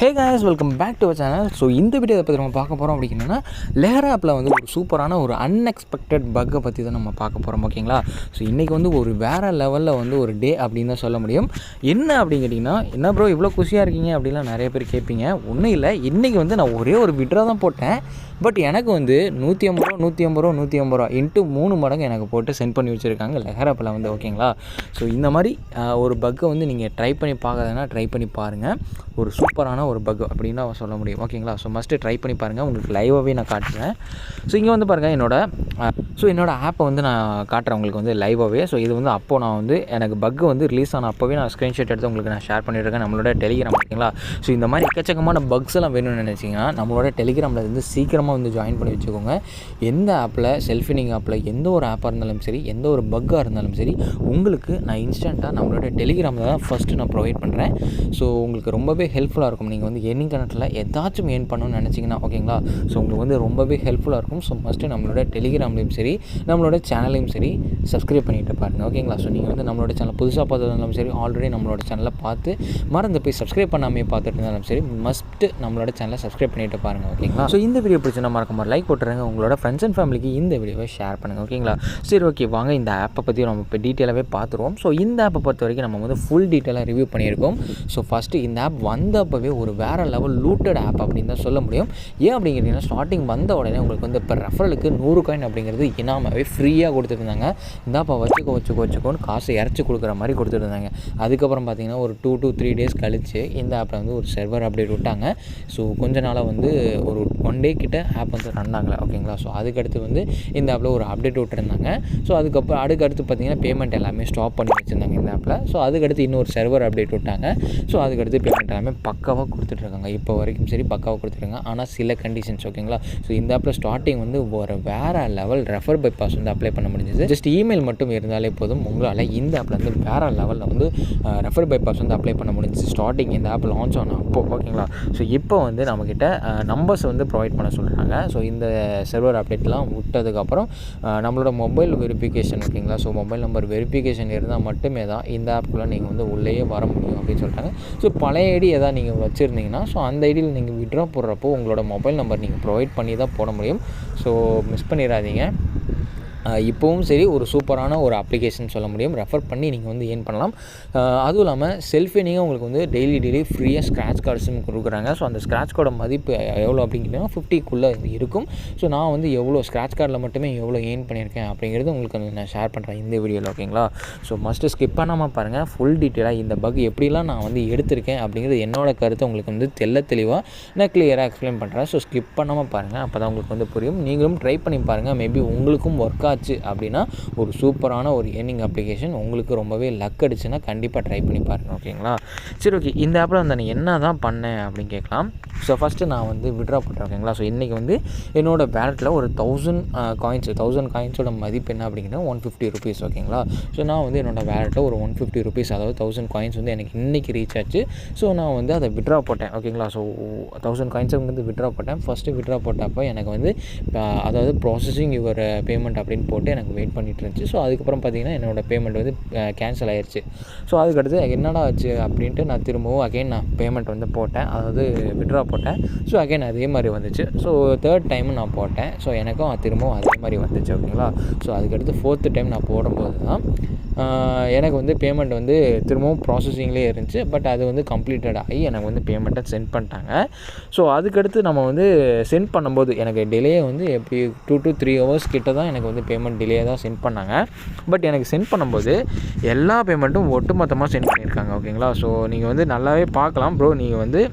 Hey guys, welcome back to our channel. So இந்த video பற்றி நம்ம பார்க்க போகிறோம் அப்படின்னா லேர் ஆப்பில் வந்து ஒரு சூப்பரான ஒரு அன்எக்ஸ்பெக்டட் பக்கை பற்றி தான் நம்ம பார்க்க போகிறோம். ஓகேங்களா? ஸோ இன்றைக்கி வந்து ஒரு வேறு லெவலில் வந்து ஒரு டே அப்படின்னு தான் சொல்ல முடியும். என்ன அப்படின்னு கேட்டிங்கன்னா, என்ன ப்ரோ இவ்வளோ குஷியாக இருக்கீங்க அப்படின்லாம் நிறைய பேர் கேட்பீங்க. ஒன்றும் இல்லை, இன்றைக்கி வந்து நான் ஒரே ஒரு விட்ரா தான் போட்டேன். பட் எனக்கு வந்து 150 ரூபா இன்ட்டு 3 மடங்கு எனக்கு போட்டு சென்ட் பண்ணி வச்சுருக்காங்க லேர் ஆப்பில் வந்து. ஓகேங்களா? ஸோ இந்த மாதிரி ஒரு பக்கை வந்து நீங்கள் ட்ரை பண்ணி பார்க்காதனா ட்ரை பண்ணி பாருங்கள். ஒரு சூப்பரான ஒரு பக் அப்படின்னு தான் சொல்ல முடியும். ஓகேங்களா? ஸோ மஸ்ட்டு ட்ரை பண்ணி பாருங்கள். உங்களுக்கு லைவாகவே நான் காட்டுறேன். ஸோ இங்கே வந்து பாருங்கள், என்னோடய ஆப்பை வந்து நான் காட்டுறேன் உங்களுக்கு வந்து லைவாகவே. ஸோ இது வந்து அப்போது நான் வந்து எனக்கு பக் வந்து ரிலீஸ் ஆன அப்போவே நான் ஸ்க்ரீன்ஷாட் எடுத்து உங்களுக்கு நான் ஷேர் பண்ணியிருக்கேன் நம்மளோட டெலிகிராம். ஓகேங்களா? ஸோ இந்த மாதிரி எக்கச்சக்கமான பக்ஸ் எல்லாம் வேணும்னு நினச்சிங்கன்னா நம்மளோட டெலிகிராமில் வந்து சீக்கிரமாக வந்து ஜாயின் பண்ணி வச்சுக்கோங்க. எந்த ஆப்பில், செல்ஃபினிங் ஆப்பில் எந்த ஒரு ஆப்பாக இருந்தாலும் சரி, எந்த ஒரு பக்காக இருந்தாலும் சரி, உங்களுக்கு நான் இன்ஸ்டண்ட்டாக நம்மளோட டெலிகிராமில் தான் ஃபஸ்ட்டு நான் ப்ரொவைட் பண்ணுறேன். ஸோ உங்களுக்கு ரொம்பவே ஹெல்ப்ஃபுல்லாக இருக்கும். நீங்கள் வந்து ஏர்னிங் கணக்கில் ஏதாச்சும் ஏர்ன் பண்ணணும்னு நினச்சிங்கன்னா, ஓகேங்களா, ஸோ உங்களுக்கு வந்து ரொம்பவே ஹெல்ப்ஃபுல்லாக இருக்கும். ஸோ ஃபஸ்ட்டு நம்மளோட டெலிகிராம்லேயும் சரி, நம்மளோட சேனலையும் சரி சப்ஸ்கிரைப் பண்ணிட்டு பாருங்கள். ஓகேங்களா? ஸோ நீங்கள் வந்து நம்மளோட சேனல் புதுசாக பார்த்ததுனாலும் சரி, ஆல்ரெடி நம்மளோட சேனலை பார்த்து மறந்து போய் சப்ஸ்கிரைப் பண்ணாமே பார்த்துட்டு இருந்தாலும் சரி, மஸ்ட்டு நம்மளோட சேனலை சப்ஸ்கிரைப் பண்ணிட்டு பாருங்கள். ஓகேங்களா? ஸோ இந்த வீடியோ பிடிச்சினா மறக்காம லைக் போட்டுருங்க. உங்களோட ஃப்ரெண்ட்ஸ் அண்ட் ஃபேமிலிக்கு இந்த வீடியோவை ஷேர் பண்ணுங்கள். ஓகேங்களா? சரி, ஓகே, வாங்க இந்த ஆப்பை பற்றி நம்ம இப்போ டீட்டெயிலாகவே பார்த்துருவோம். ஸோ இந்த ஆப்பை பொறுத்த வரைக்கும் நம்ம வந்து ஃபுல் டீட்டெயிலாக ரிவ்யூ பண்ணியிருக்கோம். ஸோ ஃபஸ்ட்டு இந்த ஆப் வந்தப்பவே ஒரு வேறு லெவல் லூட்டட் ஆப் அப்படின்னு தான் சொல்ல முடியும். ஏன் அப்படிங்கிறீங்கன்னா, ஸ்டார்டிங் வந்த உடனே உங்களுக்கு வந்து இப்போ ரெஃபரலுக்கு 100 காயின் அப்படிங்கிறது இனாமாகவே ஃப்ரீயாக கொடுத்துருந்தாங்க. இந்த ஆப்பை வச்சுக்கோன்னு காசு இறச்சி கொடுக்குற மாதிரி கொடுத்துருந்தாங்க. அதுக்கப்புறம் பார்த்தீங்கன்னா ஒரு 2 to 3 டேஸ் கழித்து இந்த ஆப்பில் வந்து ஒரு சர்வர் அப்டேட் விட்டாங்க. ஸோ கொஞ்ச நாளாக வந்து ஒரு 1 டே கிட்ட ஆப் வந்து ரன் ஆகலை. ஓகேங்களா? ஸோ அதுக்கடுத்து வந்து இந்த ஆப்பில் ஒரு அப்டேட் விட்டுருந்தாங்க. ஸோ அதுக்கடுத்து பார்த்தீங்கன்னா பேமெண்ட் எல்லாமே ஸ்டாப் பண்ணி வச்சுருந்தாங்க இந்த ஆப்பில். ஸோ அதுக்கடுத்து இன்னொரு சர்வர் அப்டேட் விட்டாங்க. ஸோ அதுக்கடுத்து பேமெண்ட் எல்லாமே பக்காவாக கொடுத்துட்ருக்காங்க. இப்போ வரைக்கும் சரி பக்காவாக கொடுத்துருக்காங்க. ஆனால் சில கண்டிஷன்ஸ். ஓகேங்களா? ஸோ இந்த ஆப்பில் ஸ்டார்டிங் வந்து ஒரு வேறு லெவல் ரெஃபர் பைபாஸ் வந்து அப்ளை பண்ண முடிஞ்சது. ஜஸ்ட் இமெயில் மட்டும் இருந்தாலே போதும், உங்களால் இந்த ஆப்பில் வந்து வேறு லெவலில் வந்து ரெஃபர் பைபாஸ் வந்து அப்ளை பண்ண முடிஞ்சிச்சு ஸ்டார்டிங் இந்த ஆப் லான்ச் ஆன அப்போது. ஓகேங்களா? ஸோ இப்போ வந்து நம்மக்கிட்ட நம்பர்ஸ் வந்து ப்ரொவைட் பண்ண சொல்கிறாங்க. ஸோ இந்த சர்வர் அப்டேட்லாம் விட்டதுக்கப்புறம் நம்மளோட மொபைல் வெரிஃபிகேஷன். ஓகேங்களா? ஸோ மொபைல் நம்பர் வெரிஃபிகேஷன் இருந்தால் மட்டுமே தான் இந்த ஆப்புக்குள்ளே நீங்கள் வந்து உள்ளேயே வர முடியும் அப்படின்னு சொல்கிறாங்க. ஸோ பழைய ஐடி எதாவது நீங்கள் வச்சுருந்தீங்கன்னா, ஸோ அந்த ஐடியில் நீங்கள் விட்ரா போடுறப்போ உங்களோட மொபைல் நம்பர் நீங்கள் ப்ரொவைட் பண்ணி தான் போட முடியும். ஸோ மிஸ் பண்ணிடாதீங்க. இப்போவும் சரி ஒரு சூப்பரான ஒரு அப்ளிகேஷன் சொல்ல முடியும். ரெஃபர் பண்ணி நீங்கள் வந்து ஏர்ன் பண்ணலாம். அதுவும் இல்லாமல் செல்ஃபினிங்காக உங்களுக்கு வந்து டெய்லி ஃப்ரீயாக ஸ்க்ராட்ச் கார்ட்ஸும் கொடுக்குறாங்க. ஸோ அந்த ஸ்க்ராட்ச் கார்டோட மதிப்பு எவ்வளோ அப்படிங்கிறீங்கன்னா 50க்குள்ளே இருக்கும். ஸோ நான் வந்து எவ்வளோ ஸ்க்ராட்ச் கார்டில் மட்டுமே எவ்வளோ ஏர்ன் பண்ணியிருக்கேன் அப்படிங்கிறது உங்களுக்கு வந்து நான் ஷேர் பண்ணுறேன் இந்த வீடியோவில். ஓகேங்களா? ஸோ மஸ்ட்டு ஸ்கிப் பண்ணாமல் பாருங்கள். ஃபுல் டீட்டெயிலாக இந்த பக் எப்படிலாம் நான் வந்து எடுத்திருக்கேன் அப்படிங்கிறது என்னோடய கருத்தை உங்களுக்கு வந்து தெளிவாக நான் கிளியராக எக்ஸ்பிளைன் பண்ணுறேன். ஸோ ஸ்கிப் பண்ணாமல் பாருங்கள். அப்போ தான் உங்களுக்கு வந்து புரியும். நீங்களும் ட்ரை பண்ணி பாருங்கள். மேபி உங்களுக்கும் ஒர்க் ஆச்சு அப்படின்னா ஒரு சூப்பரான ஒரு ஏர்னிங் அப்ளிகேஷன். உங்களுக்கு ரொம்பவே லக் அடிச்சுன்னா கண்டிப்பாக ட்ரை பண்ணி பாருங்கள். ஓகேங்களா? சரி, ஓகே, இந்த ஆப்பில் வந்து நான் என்ன தான் பண்ணேன் அப்படின்னு கேட்கலாம். ஸோ ஃபஸ்ட்டு நான் வந்து விட்ரா போட்டேன். ஓகேங்களா? ஸோ இன்றைக்கி வந்து என்னோடய வேலெட்டில் ஒரு 1000 காயின்ஸோட மதிப்பு என்ன அப்படிங்கன்னா 150 ருபீஸ். ஓகேங்களா? ஸோ நான் வந்து என்னோடய வேலெட்டில் ஒரு 150 ருபீஸ், அதாவது 1000 காயின்ஸ் வந்து எனக்கு இன்றைக்கி ரீச் ஆச்சு. ஸோ நான் வந்து அதை விட்ரா போட்டேன். ஓகேங்களா? ஸோ 1000 காயின்ஸை வந்து விட்ரா போட்டேன். ஃபஸ்ட்டு விட்ரா போட்டப்போ எனக்கு வந்து அதாவது ப்ராசஸிங் யுவர் பேமெண்ட் அப்படின்னு போட்டு எனக்கு வெயிட் பண்ணிட்டு இருந்துச்சு. ஸோ அதுக்கப்புறம் பார்த்தீங்கன்னா என்னோடய பேமெண்ட் வந்து கேன்சல் ஆயிடுச்சு. ஸோ அதுக்கடுத்து என்னடா ஆச்சு அப்படின்ட்டு நான் திரும்பவும் நான் பேமெண்ட் வந்து போட்டேன், அதாவது விட்ரா போட்டேன். ஸோ அதே மாதிரி வந்துச்சு. ஸோ 3rd டைம் நான் போட்டேன். ஸோ எனக்கும் திரும்பவும் அதே மாதிரி வந்துச்சு. ஓகேங்களா? ஸோ அதுக்கடுத்து 4th டைம் நான் போடும்போது தான் எனக்கு வந்து பேமெண்ட் வந்து திரும்பவும் ப்ராசஸிங்லேயே இருந்துச்சு. பட் அது வந்து கம்ப்ளீட்டட் ஆகி எனக்கு வந்து பேமெண்ட்டை சென்ட் பண்ணிட்டாங்க. ஸோ அதுக்கடுத்து நம்ம வந்து சென்ட் பண்ணும்போது எனக்கு டிலே வந்து எப்படி 2 to 3 ஹவர்ஸ் கிட்ட தான் எனக்கு வந்து பேமெண்ட் டிலே தான் சென்ட் பண்ணாங்க. பட் எனக்கு சென்ட் பண்ணும்போது எல்லா பேமெண்ட்டும் ஒட்டுமொத்தமாக சென்ட் பண்ணியிருக்காங்க. ஓகேங்களா? ஸோ நீங்கள் வந்து நல்லாவே பார்க்கலாம் ப்ரோ. நீங்கள் வந்து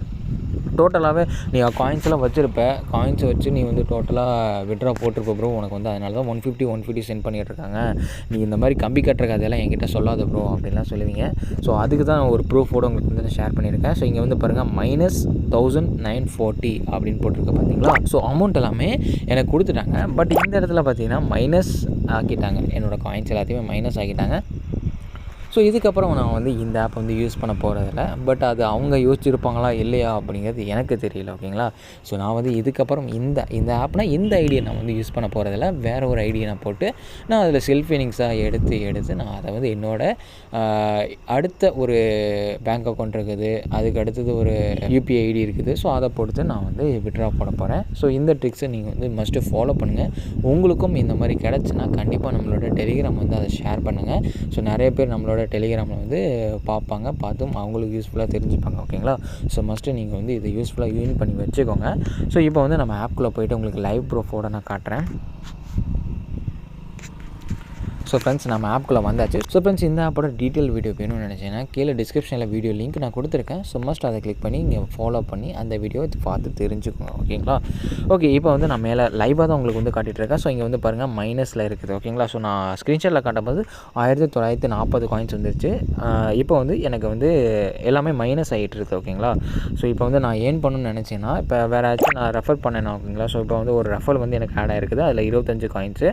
டோட்டலாகவே நீ காயின்ஸ்லாம் வச்சுருப்ப, காயின்ஸை வச்சு நீ வந்து டோட்டலாக விட்ரா போட்டிருப்ப ப்ரோ. உனக்கு வந்து அதனால தான் 150 சென்ட் பண்ணிகிட்ருக்காங்க. நீ இந்த மாதிரி கம்பி கட்டுற கதையெல்லாம் என்கிட்ட சொல்லாத ப்ரோ அப்படின்லாம் சொல்லுவீங்க. ஸோ அதுக்கு தான் ஒரு ப்ரூஃபோடு உங்களுக்கு வந்து நான் ஷேர் பண்ணியிருக்கேன். ஸோ இங்கே வந்து பாருங்கள் -1940 அப்படின்னு போட்டிருக்கு பார்த்தீங்களா? ஸோ அமௌண்ட் எல்லாமே எனக்கு கொடுத்துட்டாங்க. பட் இந்த இடத்துல பார்த்தீங்கன்னா மைனஸ் ஆக்கிட்டாங்க. என்னோடய காயின்ஸ் எல்லாத்தையுமே மைனஸ் ஆக்கிட்டாங்க. ஸோ இதுக்கப்புறம் நான் வந்து இந்த ஆப் வந்து யூஸ் பண்ண போகிறதில்ல. பட் அது அவங்க யோசிச்சிருப்பாங்களா இல்லையா அப்படிங்கிறது எனக்கு தெரியல. ஓகேங்களா. ஸோ நான் வந்து இதுக்கப்புறம் இந்த ஆப்னா இந்த ஐடியை நான் வந்து யூஸ் பண்ண போகிறதில்ல. வேறு ஒரு ஐடியை நான் போட்டு நான் அதில் செல்ஃப் ஏர்னிங்ஸாக எடுத்து நான் அதை வந்து அடுத்த ஒரு பேங்க் அக்கௌண்ட் இருக்குது, அதுக்கு அடுத்தது ஒரு யூபிஐ ஐடி இருக்குது. ஸோ அதை பொறுத்து நான் வந்து வித்ட்ரா போட போகிறேன். ஸோ இந்த ட்ரிக்ஸை நீங்கள் வந்து மஸ்ட்டு ஃபாலோ பண்ணுங்கள். உங்களுக்கும் இந்த மாதிரி கிடச்சுன்னா கண்டிப்பாக நம்மளோட டெலிகிராம் வந்து அதை ஷேர் பண்ணுங்கள். ஸோ நிறைய பேர் நம்மளோட டெலிகிராமில் வந்து பார்த்தும் அவங்களுக்கு யூஸ்ஃபுல்லாக தெரிஞ்சுப்பாங்க. ஓகேங்களா. ஸோ மஸ்ட்டு நீங்கள் வந்து இதை யூஸ்ஃபுல்லாக யூஸ் பண்ணி வச்சுக்கோங்க. ஸோ இப்போ வந்து நம்ம ஆப்குள்ளே போய்ட்டு உங்களுக்கு லைவ் ப்ரூஃபோடு நான் காட்டுறேன். ஸோ ஃப்ரெண்ட்ஸ் நம்ம ஆப்குள்ளே வந்தாச்சு. ஸோ ஃப்ரெண்ட்ஸ் இந்த ஆப்போட டீட்டெயில் வீடியோ வேணும்னு நினச்சேன்னா கீழே டிஸ்கிரிப்ஷனில் வீடியோ லிங்க் நான் கொடுத்துருக்கேன். ஸோ மஸ்ட் அதை கிளிக் பண்ணி நீங்கள் ஃபாலோ பண்ணி அந்த வீடியோ பார்த்து தெரிஞ்சுக்கோங்க. ஓகேங்களா. ஓகே, இப்போ வந்து நான் மேலே லைவாக தான் உங்களுக்கு வந்து காட்டிகிட்டு இருக்கேன். ஸோ இங்கே வந்து பாருங்கள் மைனஸில் இருக்குது. ஓகேங்களா. ஸோ நான் ஸ்க்ரீன்ஷாட்டில் காட்டும்போது 1940 காயின்ஸ் வந்துருச்சு. இப்போ வந்து எனக்கு வந்து எல்லாமே மைனஸ் ஆகிட்டு இருக்குது. ஓகேங்களா. ஸோ இப்போ வந்து நான் ஏர்ன் பண்ணணும்னு நினச்சேன்னா இப்போ வேறு ஏதாச்சும் நான் ரெஃபர் பண்ணேன்னா ஓகேங்களா. ஸோ இப்போ வந்து ஒரு ரெஃபர் வந்து எனக்கு ஆட் ஆகிருக்குது. அதில் 25 காயின்ஸு.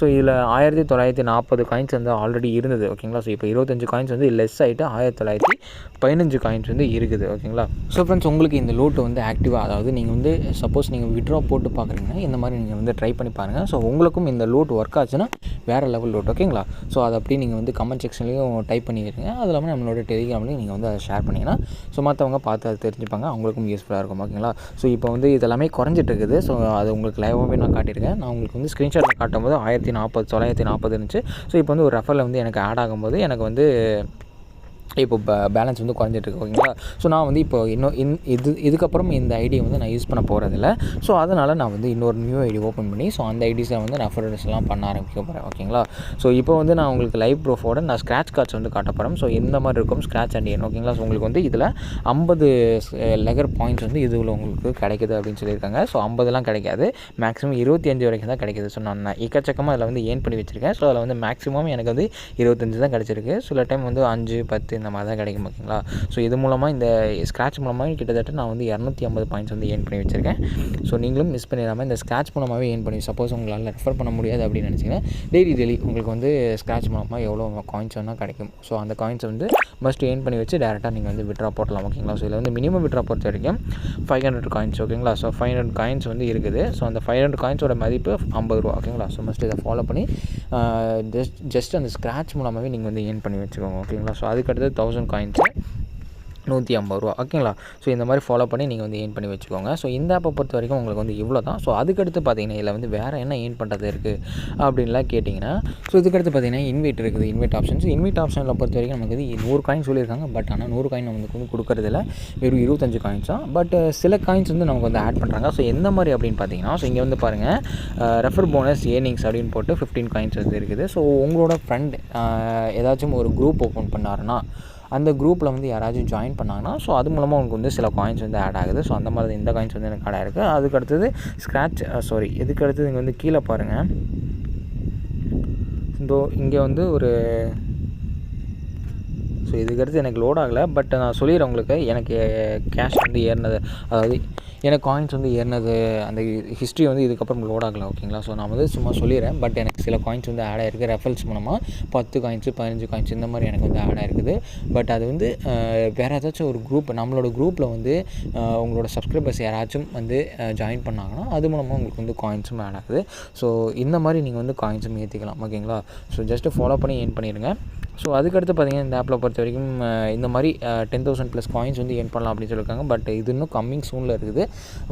ஸோ இதில் 1940 காயின்ஸ் வந்து ஆல்ரெடி இருந்தது. ஓகேங்களா. ஸோ இப்போ 25 காயின்ஸ் வந்து லெஸ் ஆகிட்டு 1915 காயின்ஸ் வந்து இருக்குது. ஓகேங்களா. ஸோ ஃப்ரெண்ட்ஸ் உங்களுக்கு இந்த லூட் வந்து ஆக்டிவாக, அதாவது நீங்கள் வந்து சப்போஸ் நீங்கள் வித்ட்ரா போட்டு பார்க்குறீங்கன்னா இந்த மாதிரி நீங்கள் வந்து ட்ரை பண்ணி பாருங்கள். ஸோ உங்களுக்கும் இந்த லூட் ஒர்க் ஆச்சுன்னா வேறு லெவல் லூட். ஓகேங்களா. ஸோ அதை அப்படி நீங்கள் வந்து கமெண்ட் செக்ஷன்லேயும் டைப் பண்ணிக்கிறீங்க. அது இல்லாமல் நம்மளோட டெலிகிராம்லேயும் நீங்கள் வந்து அதை ஷேர் பண்ணிங்கன்னா ஸோ மற்றவங்க பார்த்து அதை தெரிஞ்சுப்பாங்க, அவங்களுக்கும் யூஸ்ஃபுல்லாக இருக்கும். ஓகேங்களா. ஸோ இப்போ வந்து இதெல்லாமே குறைஞ்சிட்டு இருக்குது. ஸோ அது உங்களுக்கு லைவாகவே நான் காட்டியிருக்கேன். நான் உங்களுக்கு வந்து ஸ்க்ரீன்ஷாட்டில் காட்டும்போது 940 இருந்துச்சு. ஸோ இப்போ வந்து ஒரு ரெஃபரில் வந்து எனக்கு ஆட் ஆகும்போது எனக்கு வந்து இப்போ பேலன்ஸ் வந்து குறைஞ்சிட்ருக்கு. ஓகேங்களா. ஸோ நான் வந்து இப்போ இதுக்கப்புறம் இந்த ஐடியை வந்து நான் யூஸ் பண்ண போகிறதில்ல. ஸோ அதனால் நான் வந்து இன்னொரு நியூ ஐடி ஓப்பன் பண்ணி ஸோ அந்த ஐடிஸில் வந்து ரெஃபரன்ஸ்லாம் பண்ண ஆரம்பிக்க போகிறேன். ஓகேங்களா. ஸோ இப்போ வந்து நான் உங்களுக்கு லைவ் ப்ரூஃபோட நான் ஸ்க்ராட்ச் கார்ட்ஸ் வந்து காட்ட போகிறேன். ஸோ இந்த மாதிரி இருக்கும் ஸ்க்ராட்ச் அண்ட் ஏர்ன். ஓகேங்களா. ஸோ உங்களுக்கு வந்து இதில் 50 லெகர் பாயிண்ட்ஸ் வந்து இதில் உங்களுக்கு கிடைக்குது அப்படின்னு சொல்லியிருக்காங்க. ஸோ 50லாம் கிடைக்காது, மேக்ஸிமம் 25 வரைக்கும் தான் கிடைக்குது. ஸோ நான் எக்கச்சக்கமாக அதில் வந்து ஏர்ன் பண்ணி வச்சுருக்கேன். ஸோ அதில் வந்து மேக்ஸிமம் எனக்கு வந்து 25 தான் கிடச்சிருக்கு. சில டைம் வந்து 5, 10 இந்த மாதிரி தான் கிடைக்கும். ஓகேங்களா. ஸோ இது மூலமாக இந்த ஸ்க்ராட்ச் மூலமாக கிட்டத்தட்ட நான் வந்து 250 பாயிண்ட்ஸ் வந்து ஏர்ன் பண்ணி வச்சுருக்கேன். ஸோ நீங்களும் மிஸ் பண்ணிடாமல் இந்த ஸ்க்ராட்ச் மூலமாகவே ஏர்ன் பண்ணி, சப்போஸ் உங்களால் ரெஃபர் பண்ண முடியாது அப்படின்னு நினச்சிங்கன்னா டெய்லி உங்களுக்கு வந்து ஸ்க்ராட்ச் மூலமாக எவ்வளோ காயின்ஸ் வேணால் கிடைக்கும். ஸோ அந்த காயின்ஸை வந்து மஸ்ட் ஏர்ன் பண்ணி வச்சு டேரெக்டாக நீங்கள் வந்து வித்ட்ரா போடலாம். ஓகேங்களா. ஸோ இதில் வந்து மினிமம் வித்ட்ரா பொறுத்த வரைக்கும் 500 காயின்ஸ். ஓகேங்களா. ஸோ 500 காயின்ஸ் வந்து இருக்குது. ஸோ அந்த 500 காயின்ஸோட மதிப்பு 50 ரூபா. ஓகேங்களா. ஸோ மஸ்ட் இதை ஃபாலோ பண்ணி ஜஸ்ட் அந்த ஸ்க்ராட்ச் மூலமாகவே நீங்கள் வந்து ஏர்ன் பண்ணி வச்சுக்கோங்க. ஓகேங்களா. ஸோ அதுக்கடுத்து 1000 காயின்ஸு 150 ரூபா. ஓகேங்களா. ஸோ இந்த மாதிரி ஃபாலோ பண்ணி நீங்கள் வந்து ஏர்ன் பண்ணி வச்சுக்கோங்க. ஸோ இந்த ஆப்பை பொறுத்த வரைக்கும் உங்களுக்கு வந்து இவ்வளோ தான். ஸோ அதுக்கடுத்து பார்த்தீங்கன்னா இதில் வந்து வேறு என்ன ஏர்ன் பண்ணுறது இருக்குது அப்படின்லாம் கேட்டிங்கன்னா, ஸோ இதுக்கடுத்து பார்த்தீங்கன்னா இன்வைட் இருக்குது. இன்வைட் ஆப்ஷனில் பொறுத்த வரைக்கும் நமக்கு வந்து 100 காயின் சொல்லியிருக்காங்க. பட் ஆனால் 100 காயின் நமக்கு வந்து கொடுக்குறதில்ல, வெறும் 25 காயின்ஸ் தான். பட் சில காயின்ஸ் வந்து நமக்கு வந்து ஆட் பண்ணுறாங்க. ஸோ எந்த மாதிரி அப்படின்னு பார்த்தீங்கன்னா, ஸோ இங்கே வந்து பாருங்கள் ரெஃபர் போனஸ் ஏர்னிங்ஸ் அப்படின்னு போட்டு 15 காயின்ஸ் வந்து இருக்குது. ஸோ உங்களோட ஃப்ரெண்ட் ஏதாச்சும் ஒரு குரூப் ஓப்பன் பண்ணாருன்னா அந்த குரூப்பில் வந்து யாராச்சும் ஜாயின் பண்ணாங்கன்னா ஸோ அது மூலமாக உங்களுக்கு வந்து சில காயின்ஸ் வந்து ஆட் ஆகுது. ஸோ அந்த மாதிரி இந்த காயின்ஸ் வந்து எனக்கு ஆட் ஆகிருக்கு. அதுக்கு அடுத்தது இதுக்கு அடுத்தது இங்கே வந்து கீழே பாருங்கள். இங்கே வந்து ஒரு ஸோ இதுக்கடுத்து எனக்கு லோட் ஆகலை. பட் நான் சொல்லிடுறேன் உங்களுக்கு, எனக்கு கேஷ் வந்து ஏறினது, அதாவது எனக்கு காயின்ஸ் வந்து ஏறினது அந்த ஹிஸ்ட்ரி வந்து இதுக்கப்புறம் லோட் ஆகலை. ஓகேங்களா. ஸோ நான் வந்து சும்மா சொல்லிடுறேன். பட் எனக்கு சில காயின்ஸ் வந்து ஆட் ஆகிருக்கு. ரெஃபரல்ஸ் மூலமாக 10 காயின்ஸு 15 காயின்ஸ் இந்த மாதிரி எனக்கு வந்து ஆட் ஆகிருக்குது. பட் அது வந்து வேறு ஏதாச்சும் ஒரு குரூப், நம்மளோட குரூப்பில் வந்து உங்களோட சப்ஸ்கிரைபர்ஸ் யாராச்சும் வந்து ஜாயின் பண்ணாங்கன்னா அது மூலமாக உங்களுக்கு வந்து காயின்ஸும் ஆட் ஆகுது. ஸோ இந்த மாதிரி நீங்கள் வந்து காயின்ஸும் ஏற்றிக்கலாம். ஓகேங்களா. ஸோ ஜஸ்ட்டு ஃபாலோ பண்ணி ஏர்ன் பண்ணிடுங்க. ஸோ அதுக்கடுத்து பார்த்தீங்கன்னா இந்த ஆப்பில் பொறுத்த வரைக்கும் இந்த மாதிரி 10,000+ காயின்ஸ் வந்து ஏர்ன் பண்ணலாம் அப்படின்னு சொல்லியிருக்காங்க. பட் இது இன்னும் கம்மிங் சூனில் இருக்குது.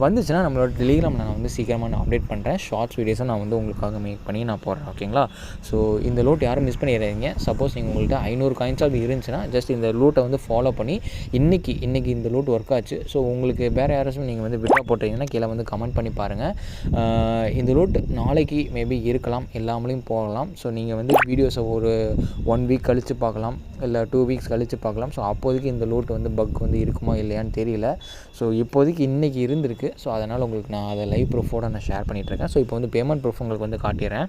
வந்துச்சுன்னா நம்மளோட டெலிகிராமில் நான் வந்து சீக்கிரமாக நான் அப்டேட் பண்ணுறேன். ஷார்ட்ஸ் வீடியோஸை நான் வந்து உங்களுக்காக மேக் பண்ணி நான் போடுறேன். ஓகேங்களா. ஸோ இந்த லூட் யாரும் மிஸ் பண்ணிடுறீங்க. சப்போஸ் நீங்கள் உங்கள்கிட்ட 500 காயின்ஸாக இருந்துச்சுன்னா ஜஸ்ட் இந்த லூட்டை வந்து ஃபாலோ பண்ணி இன்றைக்கி இந்த லூட் ஒர்க் ஆச்சு. ஸோ உங்களுக்கு வேறு யாராச்சும் நீங்கள் வந்து விட்ரா போட்டிங்கன்னா கீழே வந்து கமெண்ட் பண்ணி பாருங்கள். இந்த லூட் நாளைக்கு மேபி இருக்கலாம், எல்லாமலையும் போகலாம். ஸோ நீங்கள் வந்து வீடியோஸை ஒரு 1 வீக் கழித்து பார்க்கலாம், இல்லை 2 வீக்ஸ் கழித்து பார்க்கலாம். ஸோ அப்போதைக்கு இந்த லூட் வந்து பக் வந்து இருக்குமா இல்லையான்னு தெரியல. ஸோ இப்போதைக்கு இன்றைக்கி இருந்திருக்கு. ஸோ அதனால் உங்களுக்கு நான் அதை லைவ் ப்ரூஃபோடு நான் ஷேர் பண்ணிகிட்ருக்கேன். ஸோ இப்போ வந்து பேமெண்ட் ப்ரூஃப் உங்களுக்கு வந்து காட்டிடுறேன்.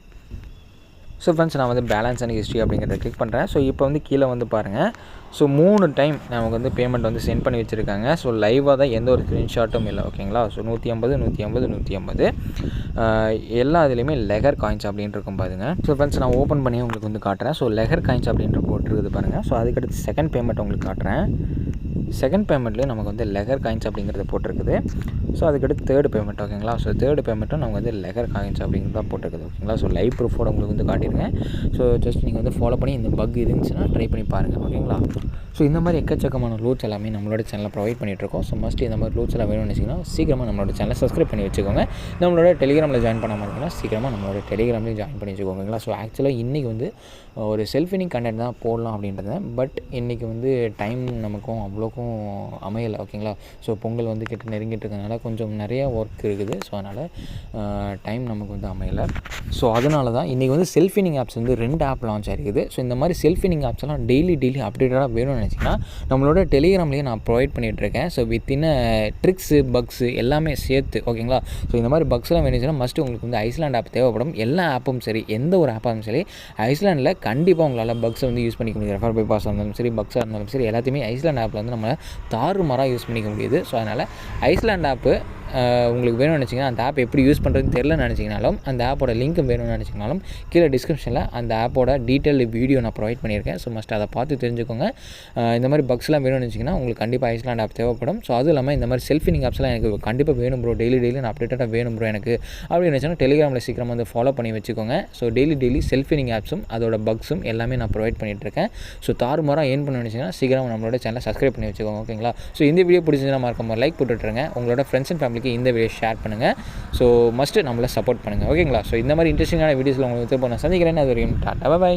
ஸோ ஃப்ரெண்ட்ஸ் நான் வந்து பேலன்ஸ் அண்ட் ஹிஸ்ட்ரி அப்படிங்கிறத கிளிக் பண்ணுறேன். ஸோ இப்போ வந்து கீழே வந்து பாருங்கள், ஸோ 3 டைம் நமக்கு வந்து பேமெண்ட் வந்து சென்ட் பண்ணி வச்சுருக்காங்க. ஸோ லைவாக தான் எந்த ஒரு ஸ்க்ரீன்ஷாட்டும் இல்லை, ஓகேங்களா. ஸோ 150 150 150 எல்லா இதுலேயுமே லெகர் காயின்ஸ் அப்படின்ட்டு இருக்கும் பாருங்க. ஸோ ஃப்ரெண்ட்ஸ் நான் ஓப்பன் பண்ணி உங்களுக்கு வந்து காட்டுறேன். ஸோ லெகர் காயின்ஸ் அப்படின்ற போட்டுருக்குது பாருங்கள். ஸோ அதுக்கடுத்து செகண்ட் பேமெண்ட் உங்களுக்கு காட்டுறேன். செகண்ட் பேமெண்ட்லேயே நமக்கு வந்து லெகர் காயின்ஸ் அப்படிங்கிறது போட்டிருக்குது. ஸோ அதுக்கடுத்து தேர்ட் பேமெண்ட், ஓகேங்களா. ஸோ தேர்ட் பேமெண்ட்டும் நமக்கு வந்து லெகர் காயின்ஸ் அப்படிங்கிறது தான் போட்டிருக்குது, ஓகேங்களா. ஸோ லைவ் ப்ரூஃபோட உங்களுக்கு வந்து காட்டியிருக்கேன். ஸோ ஜஸ்ட் நீங்கள் வந்து ஃபாலோ பண்ணி இந்த பக் இருந்துச்சுன்னா ட்ரை பண்ணி பாருங்கள், ஓகேங்களா. ஸோ இந்த மாதிரி எக்கச்சக்கமான லூட்ஸ் எல்லாமே நம்மளோட சேனலில் ப்ரொவைட் பண்ணிகிட்ருக்கோம். ஸோ மஸ்ட் இந்த மாதிரி லூட்ஸ் எல்லாம் வேணும்னு வச்சிங்கன்னா சீக்கிரமாக நம்மளோட சேனலை சப்ஸ்கிரைப் பண்ணி வச்சுக்கோங்க. நம்மளோட டெலிகிராமில் ஜாயின் பண்ணாமல் இருந்தீங்கன்னா சீக்கிரமாக நம்மளோட டெலிகிராம்லேயும் ஜாயின் பண்ணி வச்சுக்கோங்க, ஓகேங்களா. ஸோ ஆக்சுவலாக இன்றைக்கி வந்து ஒரு செல்ஃப் இனிங் கண்டென்ட் தான் போடலாம் அப்படின்றத, பட் இன்றைக்கி வந்து டைம் நமக்கும் அவ்வளோக்கும் அமையலை, ஓகேங்களா. ஸோ பொங்கல் வந்து கிட்ட நெருங்கிட்டு இருக்கனால கொஞ்சம் நிறையா ஒர்க் இருக்குது. ஸோ அதனால் டைம் நமக்கு வந்து அமையலை. ஸோ அதனால தான் இன்றைக்கி வந்து செல்ஃப் இனிங் ஆப்ஸ் வந்து 2 ஆப் லான்ச் ஆகிருக்குது. ஸோ இந்த மாதிரி செல்ஃப் இனிங் ஆப்ஸ் எல்லாம் டெய்லி அப்டேட்டடாக வேணும்னு நினச்சிங்கன்னா நம்மளோட டெலிகிராம்லேயே நான் ப்ரொவைட் பண்ணிகிட்ருக்கேன். ஸோ வித்தின் ட்ரிக்ஸு பக்ஸு எல்லாமே சேர்த்து, ஓகேங்களா. ஸோ இந்த மாதிரி பக்ஸ்லாம் வேணுச்சுன்னா மஸ்ட்டு உங்களுக்கு வந்து ஐஸ்லாண்ட் ஆப் தேவைப்படும். எல்லா ஆப்பும் சரி, எந்த ஒரு ஆப்பாகவும் சரி, ஐஸ்லாண்டில் கண்டிப்பாக உங்களால் பக்ஸை வந்து யூஸ் பண்ணிக்க முடியும். ரெஃபர் பைபாஸாக இருந்தாலும் சரி, பக்ஸாக இருந்தாலும் சரி, எல்லாத்தையுமே ஐஸ்லாண்ட் ஆப்பில் வந்து நம்ம தாறுமாறாக யூஸ் பண்ணிக்க முடியுது. ஸோ அதனால் ஐஸ்லாண்ட் ஆப்பு உங்களுக்கு வேணும்னு நினச்சிங்கன்னா, அந்த ஆப் எப்படி யூஸ் பண்ணுறதுன்னு தெரிலன்னு நினச்சிங்கனாலும், அந்த ஆப்போட லிங்க் வேணும்னு நினச்சிங்கனாலும் கீழே டிஸ்கிரிப்ஷனில் அந்த ஆப்போட டீட்டெயில் வீடியோ நான் ப்ரொவைட் பண்ணியிருக்கேன். ஸோ மஸ்ட் அதை பார்த்து தெரிஞ்சுக்கோங்க. இந்த மாதிரி பக்ஸ்லாம் வேணும்னு நினச்சிங்கன்னா உங்களுக்கு கண்டிப்பாக ஐஸ்லாண்ட் ஆப் தேவைப்படும். ஸோ அதுவும் இல்லாமல் இந்த மாதிரி செல்ஃப் இனிங் ஆப்ஸ்லாம் எனக்கு கண்டிப்பாக வேணும் ப்ரோ, டெய்லி நான் அப்டேட்டாக வேணும் ப்ரோ எனக்கு அப்படின்னு நினச்சோன்னா டெலிகிராமில் சீக்கிரமாக வந்து ஃபாலோ பண்ணி வச்சுக்கோங்க. ஸோ டெய்லி செல்ஃப் இனிங் ஆப்ஸும் அதோட பக்ஸும் எல்லாமே நான் ப்ரொவைட் பண்ணிகிட்ருக்கேன். ஸோ தாறுமாறாக ஏர்ன் பண்ண நினச்சிங்கன்னா சீக்கிரமாக நம்மளோட சேனலை சப்ஸ்கிரைப் பண்ணி வச்சுக்கோங்க, ஓகேங்களா. ஸோ இந்த வீடியோ பிடிச்சிருந்தா மறக்காம லைக் போட்டுட்ருங்க. உங்களோட ஃப்ரெண்ட்ஸ் அண்ட் ஃபேமிலிக்கு இந்த வீடியோ ஷேர் பண்ணுங்கள். ஸோ மஸ்ட்டு நம்மளை சப்போர்ட் பண்ணுங்கள், ஓகேங்களா. ஸோ இந்த மாதிரி இன்ட்ரெஸ்டிங்கான வீடியோஸில் உங்களுக்கு நான் சந்திக்கிறேன். அது வரைக்கும் டாடா, பை.